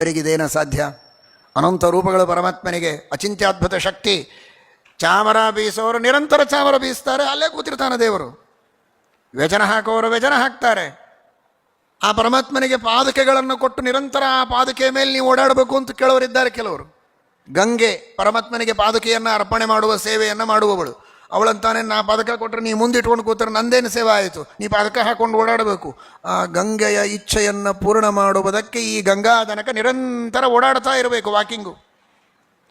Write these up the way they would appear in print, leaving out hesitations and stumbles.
ಅವರಿಗಿದೇನ ಸಾಧ್ಯ? ಅನಂತ ರೂಪಗಳು ಪರಮಾತ್ಮನಿಗೆ, ಅಚಿಂತ್ಯದ್ಭುತ ಶಕ್ತಿ. ಚಾಮರ ಬೀಸೋರು ನಿರಂತರ ಚಾಮರ ಬೀಸ್ತಾರೆ, ಅಲ್ಲೇ ಕೂತಿರ್ತಾನೆ ದೇವರು. ವ್ಯಜನ ಹಾಕೋರು ವ್ಯಜನ ಹಾಕ್ತಾರೆ. ಆ ಪರಮಾತ್ಮನಿಗೆ ಪಾದುಕೆಗಳನ್ನು ಕೊಟ್ಟು ನಿರಂತರ ಆ ಪಾದುಕೆಯ ಮೇಲೆ ನೀವು ಓಡಾಡಬೇಕು ಅಂತ ಕೇಳೋರಿದ್ದಾರೆ ಕೆಲವರು. ಗಂಗೆ ಪರಮಾತ್ಮನಿಗೆ ಪಾದುಕೆಯನ್ನು ಅರ್ಪಣೆ ಮಾಡುವ ಸೇವೆಯನ್ನು ಮಾಡುವವಳು. ಅವಳಂತಾನೆ ನಾ ಪಾದಕ ಕೊಟ್ಟರೆ ನೀ ಮುಂದಿಟ್ಕೊಂಡು ಕೂತರೆ ನಂದೇನು ಸೇವೆ ಆಯಿತು, ನೀ ಪಾದಕ ಹಾಕೊಂಡು ಓಡಾಡಬೇಕು. ಆ ಗಂಗೆಯ ಇಚ್ಛೆಯನ್ನು ಪೂರ್ಣ ಮಾಡುವುದಕ್ಕೆ ಈ ಗಂಗಾಧನಕ ನಿರಂತರ ಓಡಾಡ್ತಾ ಇರಬೇಕು, ವಾಕಿಂಗು.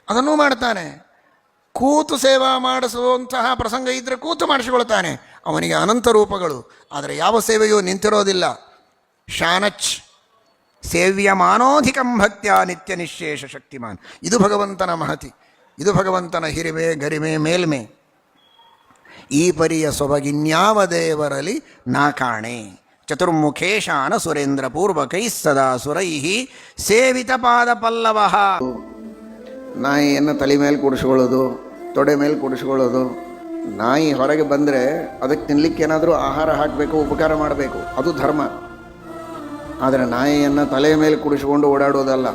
ಅದನ್ನೂ ಮಾಡ್ತಾನೆ. ಕೂತು ಸೇವಾ ಮಾಡಿಸುವಂತಹ ಪ್ರಸಂಗ ಇದ್ದರೆ ಕೂತು ಮಾಡಿಸಿಕೊಳ್ತಾನೆ. ಅವನಿಗೆ ಅನಂತ ರೂಪಗಳು. ಆದರೆ ಯಾವ ಸೇವೆಯೂ ನಿಂತಿರೋದಿಲ್ಲ. ಶಾನಚ್ ಸೇವ್ಯ ಮಾನೋಧಿಕಂ ಭಕ್ತ್ಯ ನಿತ್ಯ ನಿಶೇಷ ಶಕ್ತಿಮಾನ್. ಇದು ಭಗವಂತನ ಮಹತಿ, ಇದು ಭಗವಂತನ ಹಿರಿಮೆ, ಗರಿಮೆ, ಮೇಲ್ಮೆ. ಈ ಪರಿಯ ಸೊಬಗಿನ್ಯಾವ ದೇವರಲಿ ನಾ ಕಾಣೆ. ಚತುರ್ಮುಖೇಶಾನ ಸುರೇಂದ್ರ ಪೂರ್ವಕೈ ಸದಾ ಸುರೈ ಸೇವಿತ ಪಾದ ಪಲ್ಲವ. ನಾಯಿಯನ್ನು ತಲೆ ಮೇಲೆ ಕೂಡಿಸ್ಕೊಳ್ಳೋದು, ತೊಡೆ ಮೇಲೆ ಕೂಡಿಸ್ಕೊಳ್ಳೋದು. ನಾಯಿ ಹೊರಗೆ ಬಂದರೆ ಅದಕ್ಕೆ ತಿನ್ನಲಿಕ್ಕೆ ಏನಾದರೂ ಆಹಾರ ಹಾಕಬೇಕು, ಉಪಕಾರ ಮಾಡಬೇಕು, ಅದು ಧರ್ಮ. ಆದರೆ ನಾಯಿಯನ್ನು ತಲೆಯ ಮೇಲೆ ಕೂಡಿಸ್ಕೊಂಡು ಓಡಾಡೋದಲ್ಲ.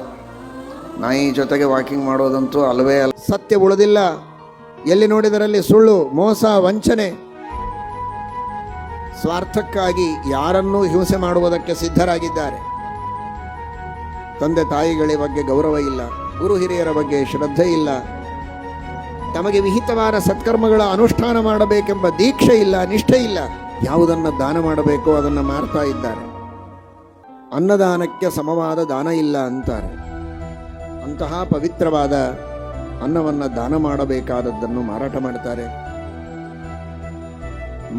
ನಾಯಿ ಜೊತೆಗೆ ವಾಕಿಂಗ್ ಮಾಡೋದಂತೂ ಅಲ್ಲವೇ ಅಲ್ಲ. ಸತ್ಯ ಉಳಿದಿಲ್ಲ. ಎಲ್ಲಿ ನೋಡಿದರಲ್ಲಿ ಸುಳ್ಳು, ಮೋಸ, ವಂಚನೆ. ಸ್ವಾರ್ಥಕ್ಕಾಗಿ ಯಾರನ್ನೂ ಹಿಂಸೆ ಮಾಡುವುದಕ್ಕೆ ಸಿದ್ಧರಾಗಿದ್ದಾರೆ. ತಂದೆ ತಾಯಿಗಳ ಬಗ್ಗೆ ಗೌರವ ಇಲ್ಲ, ಗುರು ಹಿರಿಯರ ಬಗ್ಗೆ ಶ್ರದ್ಧೆ ಇಲ್ಲ, ತಮಗೆ ವಿಹಿತವಾದ ಸತ್ಕರ್ಮಗಳ ಅನುಷ್ಠಾನ ಮಾಡಬೇಕೆಂಬ ದೀಕ್ಷೆ ಇಲ್ಲ, ನಿಷ್ಠೆ ಇಲ್ಲ. ಯಾವುದನ್ನು ದಾನ ಮಾಡಬೇಕೋ ಅದನ್ನು ಮಾಡ್ತಾ ಇದ್ದಾರೆ. ಅನ್ನದಾನಕ್ಕೆ ಸಮವಾದ ದಾನ ಇಲ್ಲ ಅಂತಾರೆ. ಅಂತಹ ಪವಿತ್ರವಾದ ಅನ್ನವನ್ನು ದಾನ ಮಾಡಬೇಕಾದದ್ದನ್ನು ಮಾರಾಟ ಮಾಡ್ತಾರೆ.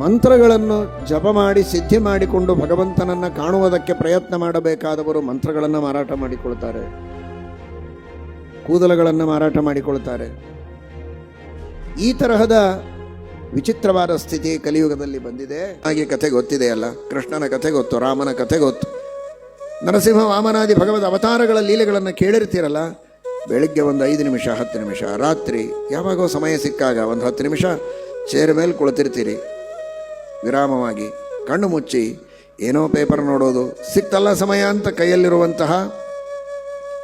ಮಂತ್ರಗಳನ್ನು ಜಪ ಮಾಡಿ ಸಿದ್ಧಿ ಮಾಡಿಕೊಂಡು ಭಗವಂತನನ್ನು ಕಾಣುವುದಕ್ಕೆ ಪ್ರಯತ್ನ ಮಾಡಬೇಕಾದವರು ಮಂತ್ರಗಳನ್ನು ಮಾರಾಟ ಮಾಡಿಕೊಳ್ತಾರೆ, ಕೂದಲುಗಳನ್ನು ಮಾರಾಟ ಮಾಡಿಕೊಳ್ತಾರೆ. ಈ ತರಹದ ವಿಚಿತ್ರವಾದ ಸ್ಥಿತಿ ಕಲಿಯುಗದಲ್ಲಿ ಬಂದಿದೆ. ಹಾಗೆ ಕಥೆ ಗೊತ್ತಿದೆಯಲ್ಲ, ಕೃಷ್ಣನ ಕಥೆ ಗೊತ್ತು, ರಾಮನ ಕಥೆ ಗೊತ್ತು, ನರಸಿಂಹ ವಾಮನಾದಿ ಭಗವದ್ ಅವತಾರಗಳ ಲೀಲೆಗಳನ್ನು ಕೇಳಿರ್ತೀರಲ್ಲ. ಬೆಳಿಗ್ಗೆ ಒಂದು 5 ನಿಮಿಷ, 10 ನಿಮಿಷ, ರಾತ್ರಿ ಯಾವಾಗೋ ಸಮಯ ಸಿಕ್ಕಾಗ ಒಂದು 10 ನಿಮಿಷ ಚೇರ್ ಮೇಲೆ ಕುಳಿತಿರ್ತೀರಿ. ವಿರಾಮವಾಗಿ ಕಣ್ಣು ಮುಚ್ಚಿ ಏನೋ ಪೇಪರ್ ನೋಡೋದು, ಸಿಕ್ತಲ್ಲ ಸಮಯ ಅಂತ ಕೈಯಲ್ಲಿರುವಂತಹ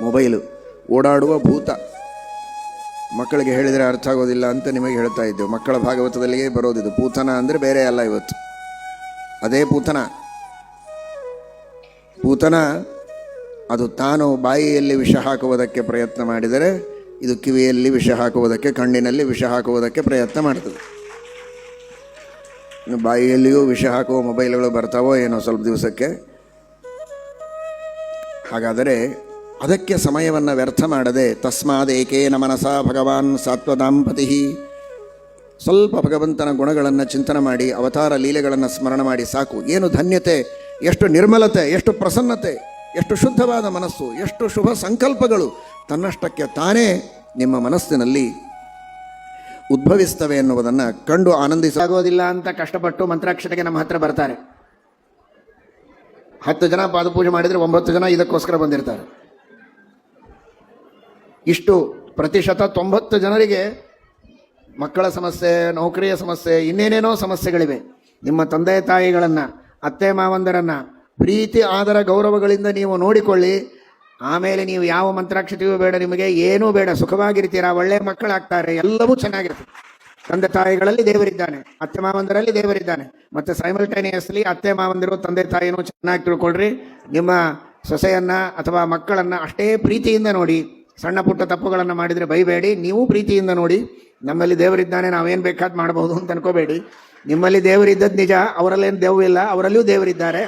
ಮೊಬೈಲು, ಓಡಾಡುವ ಭೂತ. ಮಕ್ಕಳಿಗೆ ಹೇಳಿದರೆ ಅರ್ಥ ಆಗೋದಿಲ್ಲ ಅಂತ ನಿಮಗೆ ಹೇಳ್ತಾ ಇದ್ದೆವು. ಮಕ್ಕಳ ಭಾಗವತದಲ್ಲಿಯೇ ಬರೋದಿದು. ಪೂತನ ಅಂದರೆ ಬೇರೆ ಅಲ್ಲ, ಇವತ್ತು ಅದೇ ಪೂತನ. ಪೂತನ ಅದು ತಾನು ಬಾಯಿಯಲ್ಲಿ ವಿಷ ಹಾಕುವುದಕ್ಕೆ ಪ್ರಯತ್ನ ಮಾಡಿದರೆ, ಇದು ಕಿವಿಯಲ್ಲಿ ವಿಷ ಹಾಕುವುದಕ್ಕೆ, ಕಣ್ಣಿನಲ್ಲಿ ವಿಷ ಹಾಕುವುದಕ್ಕೆ ಪ್ರಯತ್ನ ಮಾಡ್ತದೆ. ಇನ್ನು ಬಾಯಿಯಲ್ಲಿಯೂ ವಿಷ ಹಾಕುವ ಮೊಬೈಲ್ಗಳು ಬರ್ತಾವೋ ಏನೋ ಸ್ವಲ್ಪ ದಿವಸಕ್ಕೆ. ಹಾಗಾದರೆ ಅದಕ್ಕೆ ಸಮಯವನ್ನು ವ್ಯರ್ಥ ಮಾಡದೆ, ತಸ್ಮಾದ್ ಏಕೇನ ಮನಸಾ ಭಗವಾನ್ ಸಾತ್ವದಾಂಪತಿ. ಸ್ವಲ್ಪ ಭಗವಂತನ ಗುಣಗಳನ್ನು ಚಿಂತನೆ ಮಾಡಿ, ಅವತಾರ ಲೀಲೆಗಳನ್ನು ಸ್ಮರಣ ಮಾಡಿ ಸಾಕು. ಏನು ಧನ್ಯತೆ, ಎಷ್ಟು ನಿರ್ಮಲತೆ, ಎಷ್ಟು ಪ್ರಸನ್ನತೆ, ಎಷ್ಟು ಶುದ್ಧವಾದ ಮನಸ್ಸು, ಎಷ್ಟು ಶುಭ ಸಂಕಲ್ಪಗಳು ತನ್ನಷ್ಟಕ್ಕೆ ತಾನೇ ನಿಮ್ಮ ಮನಸ್ಸಿನಲ್ಲಿ ಉದ್ಭವಿಸ್ತವೆ ಎನ್ನುವುದನ್ನು ಕಂಡು ಆನಂದಿಸಾಗೋದಿಲ್ಲ ಅಂತ ಕಷ್ಟಪಟ್ಟು ಮಂತ್ರಾಕ್ಷತೆಗೆ ನಮ್ಮ ಹತ್ರ ಬರ್ತಾರೆ. 10 ಜನ ಪಾದಪೂಜೆ ಮಾಡಿದರೆ 9 ಜನ ಇದಕ್ಕೋಸ್ಕರ ಬಂದಿರ್ತಾರೆ. ಇಷ್ಟು ಪ್ರತಿಶತ 90 ಜನರಿಗೆ ಮಕ್ಕಳ ಸಮಸ್ಯೆ, ನೌಕರಿಯ ಸಮಸ್ಯೆ, ಇನ್ನೇನೇನೋ ಸಮಸ್ಯೆಗಳಿವೆ. ನಿಮ್ಮ ತಂದೆ ತಾಯಿಗಳನ್ನು, ಅತ್ತೆ ಮಾವಂದರನ್ನು ಪ್ರೀತಿ ಆದರ ಗೌರವಗಳಿಂದ ನೀವು ನೋಡಿಕೊಳ್ಳಿ. ಆಮೇಲೆ ನೀವು ಯಾವ ಮಂತ್ರಾಕ್ಷತೆಯೂ ಬೇಡ, ನಿಮಗೆ ಏನೂ ಬೇಡ, ಸುಖವಾಗಿರ್ತೀರಾ, ಒಳ್ಳೆಯ ಮಕ್ಕಳಾಗ್ತಾರೆ, ಎಲ್ಲವೂ ಚೆನ್ನಾಗಿರುತ್ತೆ. ತಂದೆ ತಾಯಿಗಳಲ್ಲಿ ದೇವರಿದ್ದಾನೆ, ಅತ್ತೆ ಮಾವಂದರಲ್ಲಿ ದೇವರಿದ್ದಾನೆ. ಮತ್ತು ಸೈಮಲ್ಟೇನಿಯಸ್ಲಿ ಅತ್ತೆ ಮಾವಂದಿರು ತಂದೆ ತಾಯಿನೂ ಚೆನ್ನಾಗಿ ತಿಳ್ಕೊಳ್ರಿ. ನಿಮ್ಮ ಸೊಸೆಯನ್ನು ಅಥವಾ ಮಕ್ಕಳನ್ನು ಅಷ್ಟೇ ಪ್ರೀತಿಯಿಂದ ನೋಡಿ. ಸಣ್ಣ ಪುಟ್ಟ ತಪ್ಪುಗಳನ್ನು ಮಾಡಿದರೆ ಬೈಬೇಡಿ, ನೀವು ಪ್ರೀತಿಯಿಂದ ನೋಡಿ. ನಮ್ಮಲ್ಲಿ ದೇವರಿದ್ದಾನೆ, ನಾವೇನು ಬೇಕಾದ್ ಮಾಡಬಹುದು ಅಂತ ಅನ್ಕೋಬೇಡಿ. ನಿಮ್ಮಲ್ಲಿ ದೇವರಿದ್ದದ್ದು ನಿಜ, ಅವರಲ್ಲೇನು ದೇವಿಲ್ಲ, ಅವರಲ್ಲಿಯೂ ದೇವರಿದ್ದಾರೆ.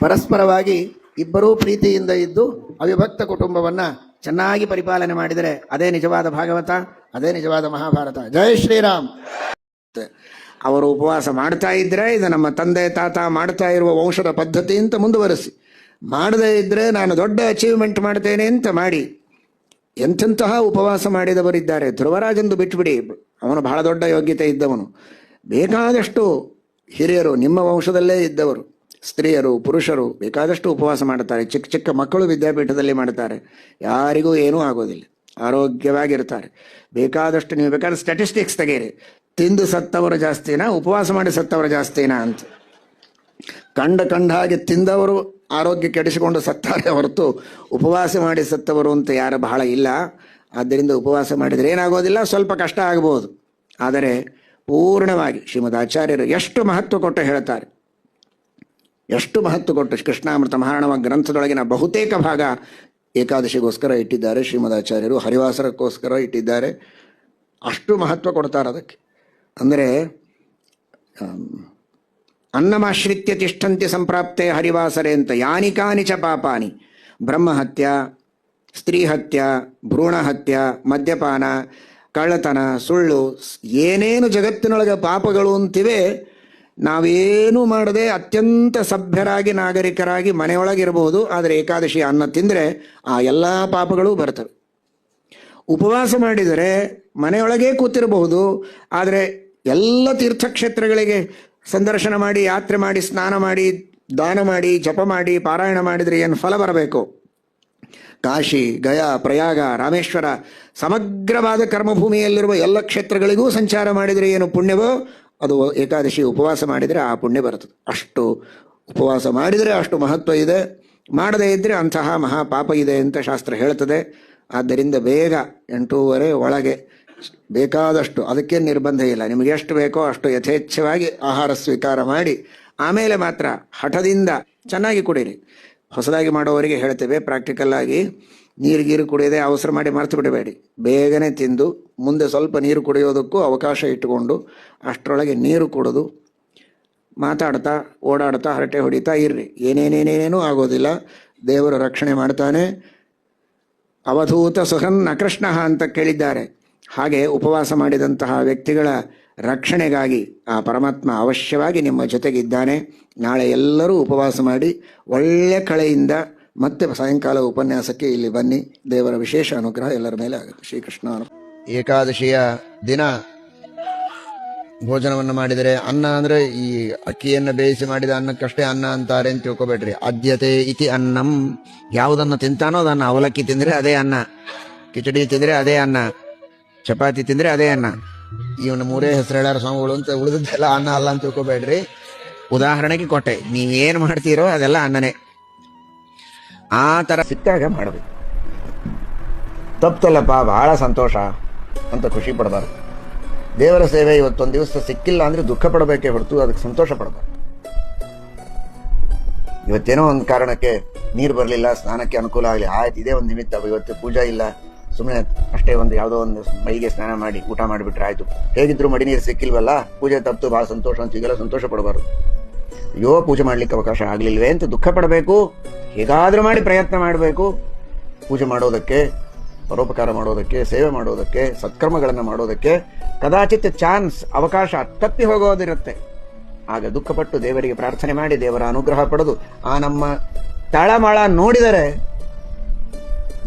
ಪರಸ್ಪರವಾಗಿ ಇಬ್ಬರೂ ಪ್ರೀತಿಯಿಂದ ಇದ್ದು ಅವಿಭಕ್ತ ಕುಟುಂಬವನ್ನು ಚೆನ್ನಾಗಿ ಪರಿಪಾಲನೆ ಮಾಡಿದರೆ ಅದೇ ನಿಜವಾದ ಭಾಗವತ, ಅದೇ ನಿಜವಾದ ಮಹಾಭಾರತ. ಜೈ ಶ್ರೀರಾಮ್. ಅವರು ಉಪವಾಸ ಮಾಡ್ತಾ ಇದ್ದರೆ ಇದು ನಮ್ಮ ತಂದೆ ತಾತ ಮಾಡ್ತಾ ಇರುವ ವಂಶದ ಪದ್ಧತಿ ಅಂತ ಮುಂದುವರಿಸಿ, ಮಾಡದೇ ಇದ್ದರೆ ನಾನು ದೊಡ್ಡ ಅಚೀವ್ಮೆಂಟ್ ಮಾಡ್ತೇನೆ ಅಂತ ಮಾಡಿ. ಎಂತೆಂತಹ ಉಪವಾಸ ಮಾಡಿದವರಿದ್ದಾರೆ. ಧ್ರುವರಾಜಂದು ಬಿಟ್ಟುಬಿಡಿ, ಅವನು ಬಹಳ ದೊಡ್ಡ ಯೋಗ್ಯತೆ ಇದ್ದವನು. ಬೇಕಾದಷ್ಟು ಹಿರಿಯರು ನಿಮ್ಮ ವಂಶದಲ್ಲೇ ಇದ್ದವರು, ಸ್ತ್ರೀಯರು, ಪುರುಷರು ಬೇಕಾದಷ್ಟು ಉಪವಾಸ ಮಾಡ್ತಾರೆ. ಚಿಕ್ಕ ಚಿಕ್ಕ ಮಕ್ಕಳು ವಿದ್ಯಾಪೀಠದಲ್ಲಿ ಮಾಡ್ತಾರೆ. ಯಾರಿಗೂ ಏನೂ ಆಗೋದಿಲ್ಲ, ಆರೋಗ್ಯವಾಗಿರ್ತಾರೆ. ಬೇಕಾದಷ್ಟು ನೀವು ಬೇಕಾದ್ರೆ ಸ್ಟ್ಯಾಟಿಸ್ಟಿಕ್ಸ್ ತೆಗೀರಿ. ತಿಂದು ಸತ್ತವರು ಜಾಸ್ತಿನಾ, ಉಪವಾಸ ಮಾಡಿ ಸತ್ತವರು ಜಾಸ್ತಿನಾ ಅಂತ. ಕಂಡ ಹಾಗೆ ತಿಂದವರು ಆರೋಗ್ಯ ಕೆಡಿಸಿಕೊಂಡು ಸತ್ತಾರೆ ಹೊರತು ಉಪವಾಸ ಮಾಡಿ ಸತ್ತವರು ಅಂತ ಯಾರು ಬಹಳ ಇಲ್ಲ. ಆದ್ದರಿಂದ ಉಪವಾಸ ಮಾಡಿದರೆ ಏನಾಗೋದಿಲ್ಲ, ಸ್ವಲ್ಪ ಕಷ್ಟ ಆಗ್ಬೋದು. ಆದರೆ ಪೂರ್ಣವಾಗಿ ಶ್ರೀಮದ್ ಆಚಾರ್ಯರು ಎಷ್ಟು ಮಹತ್ವ ಕೊಟ್ಟು ಹೇಳ್ತಾರೆ, ಎಷ್ಟು ಮಹತ್ವ ಕೊಟ್ಟು ಕೃಷ್ಣಾಮೃತ ಮಹಾರಾಣವ ಗ್ರಂಥದೊಳಗಿನ ಬಹುತೇಕ ಭಾಗ ಏಕಾದಶಿಗೋಸ್ಕರ ಇಟ್ಟಿದ್ದಾರೆ. ಶ್ರೀಮದ್ ಆಚಾರ್ಯರು ಹರಿವಾಸರಕ್ಕೋಸ್ಕರ ಇಟ್ಟಿದ್ದಾರೆ. ಅಷ್ಟು ಮಹತ್ವ ಕೊಡ್ತಾರೆ ಅದಕ್ಕೆ. ಅಂದರೆ ಅನ್ನಮಾಶ್ರಿತ್ಯ ತಿಷ್ಠಂತಿ ಸಂಪ್ರಾಪ್ತೆ ಹರಿವಾಸರೆ ಅಂತ ಯಾನಿ ಕಾನಿ ಚ ಪಾಪಾನಿ ಬ್ರಹ್ಮಹತ್ಯ, ಸ್ತ್ರೀಹತ್ಯ, ಭ್ರೂಣಹತ್ಯ, ಮದ್ಯಪಾನ, ಕಳ್ಳತನ, ಸುಳ್ಳು, ಏನೇನು ಜಗತ್ತಿನೊಳಗೆ ಪಾಪಗಳು ಅಂತಿವೆ, ನಾವೇನು ಮಾಡದೆ ಅತ್ಯಂತ ಸಭ್ಯರಾಗಿ ನಾಗರಿಕರಾಗಿ ಮನೆಯೊಳಗಿರಬಹುದು. ಆದರೆ ಏಕಾದಶಿ ಅನ್ನ ತಿಂದರೆ ಆ ಎಲ್ಲ ಪಾಪಗಳು ಬರ್ತವೆ. ಉಪವಾಸ ಮಾಡಿದರೆ ಮನೆಯೊಳಗೇ ಕೂತಿರಬಹುದು, ಆದರೆ ಎಲ್ಲ ತೀರ್ಥಕ್ಷೇತ್ರಗಳಿಗೆ ಸಂದರ್ಶನ ಮಾಡಿ, ಯಾತ್ರೆ ಮಾಡಿ, ಸ್ನಾನ ಮಾಡಿ, ದಾನ ಮಾಡಿ, ಜಪ ಮಾಡಿ, ಪಾರಾಯಣ ಮಾಡಿದರೆ ಏನು ಫಲ ಬರಬೇಕು? ಕಾಶಿ, ಗಯಾ, ಪ್ರಯಾಗ, ರಾಮೇಶ್ವರ ಸಮಗ್ರವಾದ ಕರ್ಮಭೂಮಿಯಲ್ಲಿರುವ ಎಲ್ಲ ಕ್ಷೇತ್ರಗಳಿಗೂ ಸಂಚಾರ ಮಾಡಿದರೆ ಏನು ಪುಣ್ಯವೋ ಅದು ಏಕಾದಶಿ ಉಪವಾಸ ಮಾಡಿದರೆ ಆ ಪುಣ್ಯ ಬರ್ತದೆ. ಅಷ್ಟು ಉಪವಾಸ ಮಾಡಿದರೆ ಅಷ್ಟು ಮಹತ್ವ ಇದೆ. ಮಾಡದೇ ಇದ್ದರೆ ಅಂತಹ ಮಹಾಪಾಪ ಇದೆ ಅಂತ ಶಾಸ್ತ್ರ ಹೇಳ್ತದೆ. ಆದ್ದರಿಂದ ಬೇಗ 8:30 ಒಳಗೆ ಬೇಕಾದಷ್ಟು, ಅದಕ್ಕೆ ನಿರ್ಬಂಧ ಇಲ್ಲ, ನಿಮಗೆ ಎಷ್ಟು ಬೇಕೋ ಅಷ್ಟು ಯಥೇಚ್ಛವಾಗಿ ಆಹಾರ ಸ್ವೀಕಾರ ಮಾಡಿ ಆಮೇಲೆ ಮಾತ್ರ ಹಠದಿಂದ ಚೆನ್ನಾಗಿ ಕುಡೀರಿ. ಹೊಸದಾಗಿ ಮಾಡೋವರಿಗೆ ಹೇಳ್ತೇವೆ, ಪ್ರಾಕ್ಟಿಕಲ್ ಆಗಿ ನೀರು ಕುಡಿಯೋದೇ ಅವಸರ ಮಾಡಿ ಮರ್ತು ಬಿಡಬೇಡಿ. ಬೇಗನೆ ತಿಂದು ಮುಂದೆ ಸ್ವಲ್ಪ ನೀರು ಕುಡಿಯೋದಕ್ಕೂ ಅವಕಾಶ ಇಟ್ಟುಕೊಂಡು ಅಷ್ಟರೊಳಗೆ ನೀರು ಕುಡಿದು ಮಾತಾಡ್ತಾ ಓಡಾಡ್ತಾ ಹರಟೆ ಹೊಡಿತಾ ಇರ್ರಿ. ಏನೇನೇನೇನೇನೂ ಆಗೋದಿಲ್ಲ, ದೇವರು ರಕ್ಷಣೆ ಮಾಡ್ತಾನೆ. ಅವಧೂತ ಸುಹನ್ ಅಕೃಷ್ಣ ಅಂತ ಕೇಳಿದ್ದಾರೆ. ಹಾಗೆ ಉಪವಾಸ ಮಾಡಿದಂತಹ ವ್ಯಕ್ತಿಗಳ ರಕ್ಷಣೆಗಾಗಿ ಆ ಪರಮಾತ್ಮ ಅವಶ್ಯವಾಗಿ ನಿಮ್ಮ ಜೊತೆಗಿದ್ದಾನೆ. ನಾಳೆ ಎಲ್ಲರೂ ಉಪವಾಸ ಮಾಡಿ ಒಳ್ಳೆ ಕಳೆಯಿಂದ ಮತ್ತೆ ಸಾಯಂಕಾಲ ಉಪನ್ಯಾಸಕ್ಕೆ ಇಲ್ಲಿ ಬನ್ನಿ. ದೇವರ ವಿಶೇಷ ಅನುಗ್ರಹ ಎಲ್ಲರ ಮೇಲೆ ಆಗುತ್ತೆ. ಶ್ರೀಕೃಷ್ಣ. ಏಕಾದಶಿಯ ದಿನ ಭೋಜನವನ್ನು ಮಾಡಿದರೆ, ಅನ್ನ ಅಂದರೆ ಈ ಅಕ್ಕಿಯನ್ನು ಬೇಯಿಸಿ ಮಾಡಿದ ಅನ್ನಕ್ಕಷ್ಟೇ ಅನ್ನ ಅಂತಾರೆ ಅಂತ ತಿಳ್ಕೊಬೇಡ್ರಿ. ಆದ್ಯತೆ ಇತಿ ಅನ್ನಂ, ಯಾವುದನ್ನು ತಿಂತಾನೋ ಅದನ್ನು. ಅವಲಕ್ಕಿ ತಿಂದರೆ ಅದೇ ಅನ್ನ, ಕಿಚಡಿ ತಿಂದರೆ ಅದೇ ಅನ್ನ, ಚಪಾತಿ ತಿಂದರೆ ಅದೇ ಅನ್ನ. ಇವನು 3 ಹೆಸರು ಹೇಳ್ಯಾರ ಸ್ವಾಮಿಗಳು ಅಂತ ಉಳಿದದ್ದೆಲ್ಲ ಅನ್ನ ಅಲ್ಲ ಅಂತ ತಿಳ್ಕೊಬೇಡ್ರಿ. ಉದಾಹರಣೆಗೆ ಕೊಟ್ಟೆ, ನೀವೇನು ಮಾಡ್ತೀರೋ ಅದೆಲ್ಲ ಅನ್ನನೇ. ಆ ಥರ ಸಿಕ್ಕಾಗ ಮಾಡಬೇಕು. ತಪ್ಪಲ್ಲಪ್ಪ, ಬಹಳ ಸಂತೋಷ ಅಂತ ಖುಷಿ ಪಡಬಾರ್ದು. ದೇವರ ಸೇವೆ ಇವತ್ತೊಂದು ದಿವಸ ಸಿಕ್ಕಿಲ್ಲ ಅಂದರೆ ದುಃಖ ಪಡಬೇಕೇ ಹೊರತು ಅದಕ್ಕೆ ಸಂತೋಷ ಪಡಬಾರ್ದು. ಇವತ್ತೇನೋ ಒಂದು ಕಾರಣಕ್ಕೆ ನೀರು ಬರಲಿಲ್ಲ, ಸ್ನಾನಕ್ಕೆ ಅನುಕೂಲ ಆಗಲಿ, ಆಯ್ತು ಇದೇ ಒಂದು ನಿಮಿತ್ತ, ಇವತ್ತು ಪೂಜಾ ಇಲ್ಲ, ಸುಮ್ಮನೆ ಅಷ್ಟೇ ಒಂದು ಯಾವುದೋ ಒಂದು ಮೈಗೆ ಸ್ನಾನ ಮಾಡಿ ಊಟ ಮಾಡಿಬಿಟ್ರೆ ಆಯಿತು, ಹೇಗಿದ್ರು ಮಡಿ ನೀರು ಸಿಕ್ಕಿಲ್ವಲ್ಲ, ಪೂಜೆ ತಪ್ಪು, ಭಾಳ ಸಂತೋಷ ಅಂತ ಈಗೆಲ್ಲ ಸಂತೋಷ ಪಡಬಾರ್ದು. ಅಯ್ಯೋ ಪೂಜೆ ಮಾಡಲಿಕ್ಕೆ ಅವಕಾಶ ಆಗಲಿಲ್ವೇ ಅಂತ ದುಃಖ ಪಡಬೇಕು. ಹೇಗಾದರೂ ಮಾಡಿ ಪ್ರಯತ್ನ ಮಾಡಬೇಕು ಪೂಜೆ ಮಾಡೋದಕ್ಕೆ, ಪರೋಪಕಾರ ಮಾಡೋದಕ್ಕೆ, ಸೇವೆ ಮಾಡೋದಕ್ಕೆ, ಸತ್ಕರ್ಮಗಳನ್ನು ಮಾಡೋದಕ್ಕೆ. ಕದಾಚಿತ್ ಚಾನ್ಸ್, ಅವಕಾಶ ತಪ್ಪಿ ಹೋಗೋದಿರುತ್ತೆ. ಆಗ ದುಃಖಪಟ್ಟು ದೇವರಿಗೆ ಪ್ರಾರ್ಥನೆ ಮಾಡಿ ದೇವರ ಅನುಗ್ರಹ ಪಡೆದು ಆ ನಮ್ಮ ತಳಮಳ ನೋಡಿದರೆ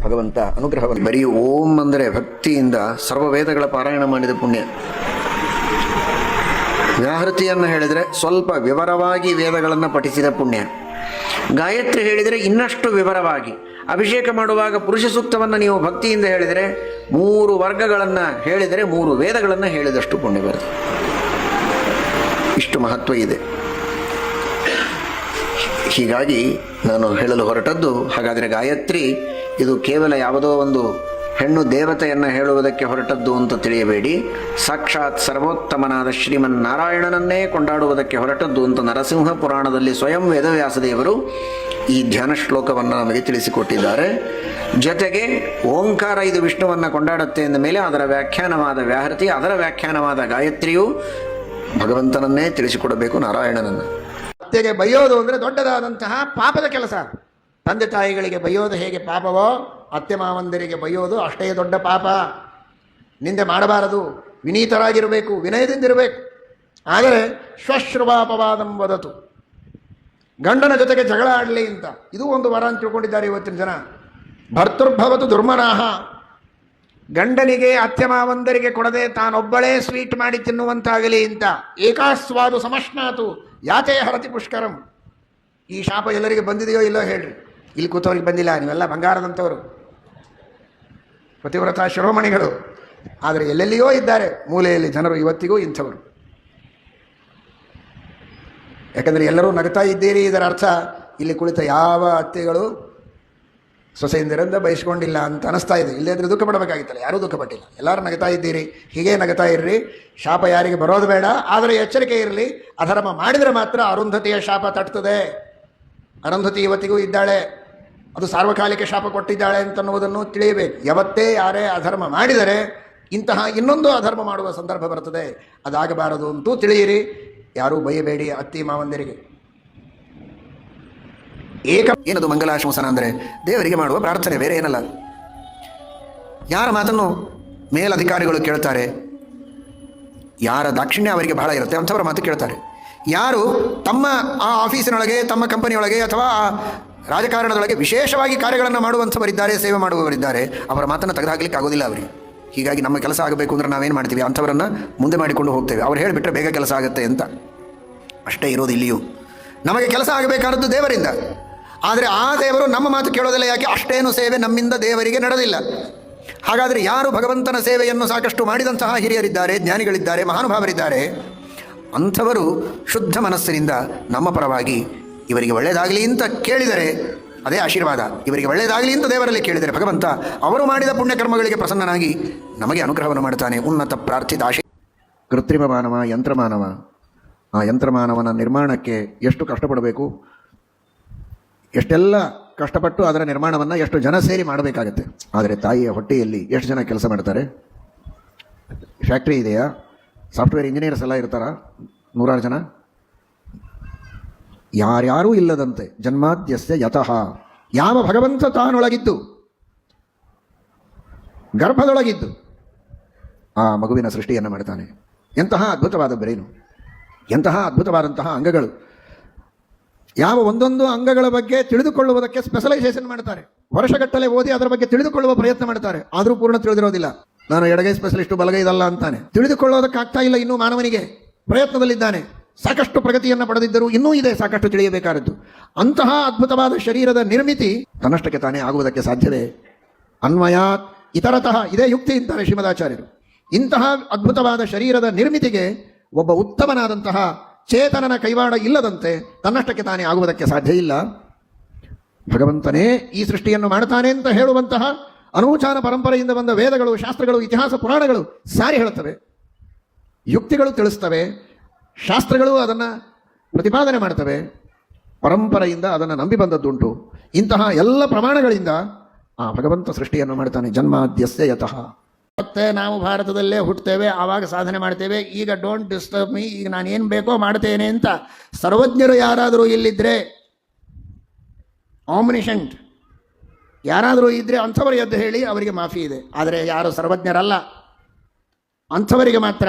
ಭಗವಂತ ಅನುಗ್ರಹವನ್ನು. ಬರೀ ಓಂ ಅಂದರೆ ಭಕ್ತಿಯಿಂದ ಸರ್ವ ವೇದಗಳ ಪಾರಾಯಣ ಮಾಡಿದ ಪುಣ್ಯ. ವ್ಯಾಹೃತಿಯನ್ನು ಹೇಳಿದರೆ ಸ್ವಲ್ಪ ವಿವರವಾಗಿ ವೇದಗಳನ್ನು ಪಠಿಸಿದ ಪುಣ್ಯ. ಗಾಯತ್ರಿ ಹೇಳಿದರೆ ಇನ್ನಷ್ಟು ವಿವರವಾಗಿ. ಅಭಿಷೇಕ ಮಾಡುವಾಗ ಪುರುಷ ಸೂಕ್ತವನ್ನು ನೀವು ಭಕ್ತಿಯಿಂದ ಹೇಳಿದರೆ 3 ವರ್ಗಗಳನ್ನು ಹೇಳಿದರೆ 3 ವೇದಗಳನ್ನು ಹೇಳಿದಷ್ಟು ಪುಣ್ಯ ಬರುತ್ತೆ. ಇಷ್ಟು ಮಹತ್ವ ಇದೆ. ಹೀಗಾಗಿ ನಾನು ಹೇಳಲು ಹೊರಟದ್ದು, ಹಾಗಾದರೆ ಗಾಯತ್ರಿ ಇದು ಕೇವಲ ಯಾವುದೋ ಒಂದು ಹೆಣ್ಣು ದೇವತೆಯನ್ನು ಹೇಳುವುದಕ್ಕೆ ಹೊರಟದ್ದು ಅಂತ ತಿಳಿಯಬೇಡಿ. ಸಾಕ್ಷಾತ್ ಸರ್ವೋತ್ತಮನಾದ ಶ್ರೀಮನ್ನಾರಾಯಣನನ್ನೇ ಕೊಂಡಾಡುವುದಕ್ಕೆ ಹೊರಟದ್ದು ಅಂತ ನರಸಿಂಹ ಪುರಾಣದಲ್ಲಿ ಸ್ವಯಂ ವೇದವ್ಯಾಸದೇವರು ಈ ಧ್ಯಾನ ಶ್ಲೋಕವನ್ನು ನಮಗೆ ತಿಳಿಸಿಕೊಟ್ಟಿದ್ದಾರೆ. ಜೊತೆಗೆ ಓಂಕಾರ ಇದು ವಿಷ್ಣುವನ್ನು ಕೊಂಡಾಡುತ್ತೆ ಎಂದ ಮೇಲೆ ಅದರ ವ್ಯಾಖ್ಯಾನವಾದ ವ್ಯಾಹೃತಿ, ಅದರ ವ್ಯಾಖ್ಯಾನವಾದ ಗಾಯತ್ರಿಯು ಭಗವಂತನನ್ನೇ ತಿಳಿಸಿಕೊಡಬೇಕು, ನಾರಾಯಣನನ್ನು. ಅತ್ತೆಗೆ ಬೈಯೋದು ಅಂದರೆ ದೊಡ್ಡದಾದಂತಹ ಪಾಪದ ಕೆಲಸ. ತಂದೆ ತಾಯಿಗಳಿಗೆ ಬೈಯೋದು ಹೇಗೆ ಪಾಪವೋ, ಅತ್ತೆ ಮಾವಂದರಿಗೆ ಬೈಯೋದು ಅಷ್ಟೇ ದೊಡ್ಡ ಪಾಪ. ನಿಂದೆ ಮಾಡಬಾರದು, ವಿನೀತರಾಗಿರಬೇಕು, ವಿನಯದಿಂದಿರಬೇಕು. ಆದರೆ ಶ್ವಶ್ರುವಾಪವಾದಂ ವದತು, ಗಂಡನ ಜೊತೆಗೆ ಜಗಳ ಆಡಲಿ ಅಂತ ಇದು ಒಂದು ವರ ಅಂತ ತಿಳ್ಕೊಂಡಿದ್ದಾರೆ ಇವತ್ತಿನ ಜನ. ಭರ್ತೃರ್ಭವತು ದುರ್ಮನಾಹ, ಗಂಡನಿಗೆ ಅತ್ತೆ ಮಾವಂದರಿಗೆ ಕೊಡದೆ ತಾನೊಬ್ಬಳೇ ಸ್ವೀಟ್ ಮಾಡಿ ತಿನ್ನುವಂತಾಗಲಿ ಅಂತ. ಏಕಾಸ್ವಾದು ಸಮಶ್ನಾತು ಯಾತೆ ಹರತಿ ಪುಷ್ಕರಂ. ಈ ಶಾಪ ಎಲ್ಲರಿಗೆ ಬಂದಿದೆಯೋ ಇಲ್ಲೋ ಹೇಳ್ರಿ. ಇಲ್ಲಿ ಕೂತವ್ರಿಗೆ ಬಂದಿಲ್ಲ, ನೀವೆಲ್ಲ ಬಂಗಾರದಂಥವರು, ಪತಿವ್ರತ ಶಿರೋಮಣಿಗಳು. ಆದರೆ ಎಲ್ಲೆಲ್ಲಿಯೋ ಇದ್ದಾರೆ ಮೂಲೆಯಲ್ಲಿ ಜನರು ಇವತ್ತಿಗೂ ಇಂಥವರು. ಯಾಕಂದರೆ ಎಲ್ಲರೂ ನಗ್ತಾ ಇದ್ದೀರಿ, ಇದರ ಅರ್ಥ ಇಲ್ಲಿ ಕುಳಿತ ಯಾವ ಅತ್ತೆಗಳು ಸೊಸೆಯಿಂದಿರಂದ ಬಯಸ್ಕೊಂಡಿಲ್ಲ ಅಂತ ಅನಿಸ್ತಾ ಇದೆ. ಇಲ್ಲದ್ರೆ ದುಃಖ ಪಡಬೇಕಾಗಿತ್ತಲ್ಲ, ಯಾರೂ ದುಃಖ ಪಟ್ಟಿಲ್ಲ, ಎಲ್ಲರೂ ನಗತಾ ಇದ್ದೀರಿ. ಹೀಗೆ ನಗತಾ ಇರ್ರಿ. ಶಾಪ ಯಾರಿಗೆ ಬರೋದು ಬೇಡ, ಆದರೆ ಎಚ್ಚರಿಕೆ ಇರಲಿ. ಅಧರ್ಮ ಮಾಡಿದರೆ ಮಾತ್ರ ಅರುಂಧತಿಯ ಶಾಪ ತಟ್ತದೆ. ಅರುಂಧತಿ ಇವತ್ತಿಗೂ ಇದ್ದಾಳೆ, ಅದು ಸಾರ್ವಕಾಲಿಕ ಶಾಪ ಕೊಟ್ಟಿದ್ದಾಳೆ ಅಂತನ್ನುವುದನ್ನು ತಿಳಿಯಬೇಕು. ಯಾವತ್ತೇ ಯಾರೇ ಅಧರ್ಮ ಮಾಡಿದರೆ ಇಂತಹ ಇನ್ನೊಂದು ಅಧರ್ಮ ಮಾಡುವ ಸಂದರ್ಭ ಬರ್ತದೆ. ಅದಾಗಬಾರದು ಅಂತೂ ತಿಳಿಯಿರಿ. ಯಾರೂ ಬೈಯಬೇಡಿ ಅತ್ತಿ ಮಾವಂದಿರಿಗೆ. ಏನದು ಮಂಗಲಾಶಂಸನ ಅಂದರೆ ದೇವರಿಗೆ ಮಾಡುವ ಪ್ರಾರ್ಥನೆ, ಬೇರೆ ಏನಲ್ಲ. ಯಾರ ಮಾತನ್ನು ಮೇಲಧಿಕಾರಿಗಳು ಕೇಳ್ತಾರೆ, ಯಾರ ದಾಕ್ಷಿಣ್ಯ ಅವರಿಗೆ ಬಹಳ ಇರುತ್ತೆ ಅಂಥವರ ಮಾತು ಕೇಳ್ತಾರೆ. ಯಾರು ತಮ್ಮ ಆ ಆಫೀಸಿನೊಳಗೆ, ತಮ್ಮ ಕಂಪನಿಯೊಳಗೆ ಅಥವಾ ರಾಜಕಾರಣದೊಳಗೆ ವಿಶೇಷವಾಗಿ ಕಾರ್ಯಗಳನ್ನು ಮಾಡುವಂಥವರಿದ್ದಾರೆ, ಸೇವೆ ಮಾಡುವವರಿದ್ದಾರೆ, ಅವರ ಮಾತನ್ನು ತೆಗೆದುಹಾಕಲಿಕ್ಕೆ ಆಗೋದಿಲ್ಲ ಅವರಿಗೆ. ಹೀಗಾಗಿ ನಮ್ಮ ಕೆಲಸ ಆಗಬೇಕು ಅಂದರೆ ನಾವೇನು ಮಾಡ್ತೀವಿ, ಅಂಥವರನ್ನು ಮುಂದೆ ಮಾಡಿಕೊಂಡು ಹೋಗ್ತೇವೆ. ಅವ್ರು ಹೇಳಿಬಿಟ್ರೆ ಬೇಗ ಕೆಲಸ ಆಗುತ್ತೆ ಅಂತ. ಅಷ್ಟೇ ಇರೋದು ಇಲ್ಲಿಯೂ. ನಮಗೆ ಕೆಲಸ ಆಗಬೇಕಾದದ್ದು ದೇವರಿಂದ, ಆದರೆ ಆ ದೇವರು ನಮ್ಮ ಮಾತು ಕೇಳೋದಿಲ್ಲ. ಯಾಕೆ? ಅಷ್ಟೇನು ಸೇವೆ ನಮ್ಮಿಂದ ದೇವರಿಗೆ ನಡೆದಿಲ್ಲ. ಹಾಗಾದರೆ ಯಾರು ಭಗವಂತನ ಸೇವೆಯನ್ನು ಸಾಕಷ್ಟು ಮಾಡಿದಂತಹ ಹಿರಿಯರಿದ್ದಾರೆ, ಜ್ಞಾನಿಗಳಿದ್ದಾರೆ, ಮಹಾನುಭಾವರಿದ್ದಾರೆ, ಅಂಥವರು ಶುದ್ಧ ಮನಸ್ಸಿನಿಂದ ನಮ್ಮ ಪರವಾಗಿ ಇವರಿಗೆ ಒಳ್ಳೆಯದಾಗಲಿ ಅಂತ ಕೇಳಿದರೆ ಅದೇ ಆಶೀರ್ವಾದ. ಇವರಿಗೆ ಒಳ್ಳೆಯದಾಗಲಿ ಅಂತ ದೇವರಲ್ಲಿ ಕೇಳಿದರೆ ಭಗವಂತ ಅವರು ಮಾಡಿದ ಪುಣ್ಯಕರ್ಮಗಳಿಗೆ ಪ್ರಸನ್ನನಾಗಿ ನಮಗೆ ಅನುಗ್ರಹವನ್ನು ಮಾಡ್ತಾನೆ. ಉನ್ನತ ಪ್ರಾರ್ಥಿತ ಕೃತ್ರಿಮ ಮಾನವ, ಯಂತ್ರಮಾನವ. ಆ ಯಂತ್ರಮಾನವನ ನಿರ್ಮಾಣಕ್ಕೆ ಎಷ್ಟು ಕಷ್ಟಪಡಬೇಕು, ಎಷ್ಟೆಲ್ಲ ಕಷ್ಟಪಟ್ಟು ಅದರ ನಿರ್ಮಾಣವನ್ನು ಎಷ್ಟು ಜನ ಸೇರಿ ಮಾಡಬೇಕಾಗತ್ತೆ. ಆದರೆ ತಾಯಿಯ ಹೊಟ್ಟೆಯಲ್ಲಿ ಎಷ್ಟು ಜನ ಕೆಲಸ ಮಾಡ್ತಾರೆ? ಫ್ಯಾಕ್ಟ್ರಿ ಇದೆಯಾ? ಸಾಫ್ಟ್ವೇರ್ ಇಂಜಿನಿಯರ್ಸ್ ಎಲ್ಲ ಇರ್ತಾರಾ? 100 ಜನ? ಯಾರ್ಯಾರೂ ಇಲ್ಲದಂತೆ ಜನ್ಮಾದ್ಯಸ್ಯ ಯತಃ, ಯಾವ ಭಗವಂತ ತಾನೊಳಗಿದ್ದು, ಗರ್ಭದೊಳಗಿದ್ದು ಆ ಮಗುವಿನ ಸೃಷ್ಟಿಯನ್ನು ಮಾಡ್ತಾನೆ. ಎಂತಹ ಅದ್ಭುತವಾದ ಬ್ರೈನು, ಎಂತಹ ಅದ್ಭುತವಾದಂತಹ ಅಂಗಗಳು. ಯಾವ ಒಂದೊಂದು ಅಂಗಗಳ ಬಗ್ಗೆ ತಿಳಿದುಕೊಳ್ಳುವುದಕ್ಕೆ ಸ್ಪೆಷಲೈಸೇಷನ್ ಮಾಡ್ತಾರೆ. ವರ್ಷಗಟ್ಟಲೆ ಓದಿ ಅದರ ಬಗ್ಗೆ ತಿಳಿದುಕೊಳ್ಳುವ ಪ್ರಯತ್ನ ಮಾಡ್ತಾರೆ, ಆದರೂ ಪೂರ್ಣ ತಿಳಿದಿರೋದಿಲ್ಲ. ನಾನು ಎಡಗೈ ಸ್ಪೆಷಲಿಸ್ಟು, ಬಲಗೈ ಇದಲ್ಲ ಅಂತಾನೆ. ತಿಳಿದುಕೊಳ್ಳೋದಕ್ಕಾಗ್ತಾ ಇಲ್ಲ ಇನ್ನೂ ಮಾನವನಿಗೆ. ಪ್ರಯತ್ನದಲ್ಲಿದ್ದಾನೆ. ಸಾಕಷ್ಟು ಪ್ರಗತಿಯನ್ನು ಪಡೆದಿದ್ದರೂ ಇನ್ನೂ ಇದೆ ಸಾಕಷ್ಟು ತಿಳಿಯಬೇಕಾದದ್ದು. ಅಂತಹ ಅದ್ಭುತವಾದ ಶರೀರದ ನಿರ್ಮಿತಿ ತನ್ನಷ್ಟಕ್ಕೆ ತಾನೇ ಆಗುವುದಕ್ಕೆ ಸಾಧ್ಯವೇ? ಅನ್ವಯಾತ್ ಇತರತಃ, ಇದೇ ಯುಕ್ತಿ ಅಂತಾರೆ ಶ್ರೀಮದಾಚಾರ್ಯರು. ಇಂತಹ ಅದ್ಭುತವಾದ ಶರೀರದ ನಿರ್ಮಿತಿಗೆ ಒಬ್ಬ ಉತ್ತಮನಾದಂತಹ ಚೇತನನ ಕೈವಾಡ ಇಲ್ಲದಂತೆ ತನ್ನಷ್ಟಕ್ಕೆ ತಾನೇ ಆಗುವುದಕ್ಕೆ ಸಾಧ್ಯ ಇಲ್ಲ. ಭಗವಂತನೇ ಈ ಸೃಷ್ಟಿಯನ್ನು ಮಾಡ್ತಾನೆ ಅಂತ ಹೇಳುವಂತಹ ಅನೂಚಾನ ಪರಂಪರೆಯಿಂದ ಬಂದ ವೇದಗಳು, ಶಾಸ್ತ್ರಗಳು, ಇತಿಹಾಸ ಪುರಾಣಗಳು ಸಾರಿ ಹೇಳುತ್ತವೆ, ಯುಕ್ತಿಗಳು ತಿಳಿಸ್ತವೆ, ಶಾಸ್ತ್ರಗಳು ಅದನ್ನು ಪ್ರತಿಪಾದನೆ ಮಾಡ್ತವೆ, ಪರಂಪರೆಯಿಂದ ಅದನ್ನು ನಂಬಿ ಬಂದದ್ದುಂಟು. ಇಂತಹ ಎಲ್ಲ ಪ್ರಮಾಣಗಳಿಂದ ಆ ಭಗವಂತ ಸೃಷ್ಟಿಯನ್ನು ಮಾಡ್ತಾನೆ. ಜನ್ಮಾದ್ಯಸ್ಯ ಯತಃ. ಮತ್ತೆ ನಾವು ಭಾರತದಲ್ಲೇ ಹುಟ್ಟುತ್ತೇವೆ, ಆವಾಗ ಸಾಧನೆ ಮಾಡ್ತೇವೆ. ಈಗ ಡೋಂಟ್ ಡಿಸ್ಟರ್ಬ್ ಮೀ, ಈಗ ನಾನು ಏನು ಬೇಕೋ ಮಾಡ್ತೇನೆ ಅಂತ ಸರ್ವಜ್ಞರು ಯಾರಾದರೂ ಇಲ್ಲಿದ್ದರೆ, ಆಮ್ನಿಷೆಂಟ್ ಯಾರಾದರೂ ಇದ್ದರೆ ಅಂಥವರು ಎದ್ದು ಹೇಳಿ, ಅವರಿಗೆ ಮಾಫಿ ಇದೆ. ಆದರೆ ಯಾರು ಸರ್ವಜ್ಞರಲ್ಲ ಅಂಥವರಿಗೆ ಮಾತ್ರ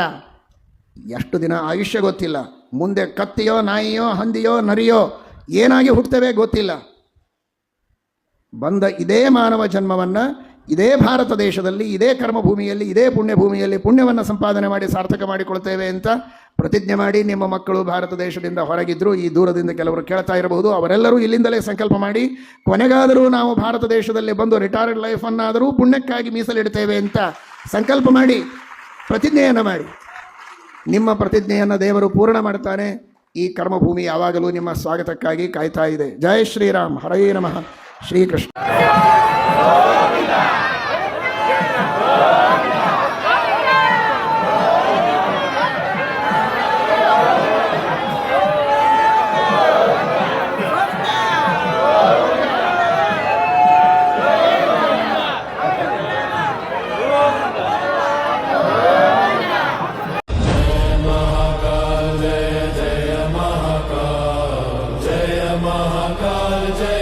ಎಷ್ಟು ದಿನ ಆಯುಷ್ಯ ಗೊತ್ತಿಲ್ಲ. ಮುಂದೆ ಕತ್ತಿಯೋ, ನಾಯಿಯೋ, ಹಂದಿಯೋ, ನರಿಯೋ ಏನಾಗಿ ಹುಟ್ಟುತ್ತೇವೆ ಗೊತ್ತಿಲ್ಲ. ಬಂದ ಇದೇ ಮಾನವ ಜನ್ಮವನ್ನು ಇದೇ ಭಾರತ ದೇಶದಲ್ಲಿ, ಇದೇ ಕರ್ಮಭೂಮಿಯಲ್ಲಿ, ಇದೇ ಪುಣ್ಯಭೂಮಿಯಲ್ಲಿ ಪುಣ್ಯವನ್ನು ಸಂಪಾದನೆ ಮಾಡಿ ಸಾರ್ಥಕ ಮಾಡಿಕೊಳ್ತೇವೆ ಅಂತ ಪ್ರತಿಜ್ಞೆ ಮಾಡಿ, ನಿಮ್ಮ ಮಕ್ಕಳು ಭಾರತ ದೇಶದಿಂದ ಹೊರಗಿದ್ರು, ಈ ದೂರದಿಂದ ಕೆಲವರು ಕೇಳ್ತಾ ಇರಬಹುದು, ಅವರೆಲ್ಲರೂ ಇಲ್ಲಿಂದಲೇ ಸಂಕಲ್ಪ ಮಾಡಿ ಕೊನೆಗಾದರೂ ನಾವು ಭಾರತ ದೇಶದಲ್ಲಿ ಬಂದು ರಿಟೈರ್ಡ್ ಲೈಫನ್ನಾದರೂ ಪುಣ್ಯಕ್ಕಾಗಿ ಮೀಸಲಿಡ್ತೇವೆ ಅಂತ ಸಂಕಲ್ಪ ಮಾಡಿ ಪ್ರತಿಜ್ಞೆಯನ್ನು ಮಾಡಿ. ನಿಮ್ಮ ಪ್ರತಿಜ್ಞೆಯನ್ನು ದೇವರು ಪೂರ್ಣ ಮಾಡ್ತಾನೆ. ಈ ಕರ್ಮಭೂಮಿ ಯಾವಾಗಲೂ ನಿಮ್ಮ ಸ್ವಾಗತಕ್ಕಾಗಿ ಕಾಯ್ತಾ ಇದೆ. ಜೈ ಶ್ರೀರಾಮ್. ಹರೇ ನಮಃ. ಶ್ರೀಕೃಷ್ಣ. Jai Mahakal, Jai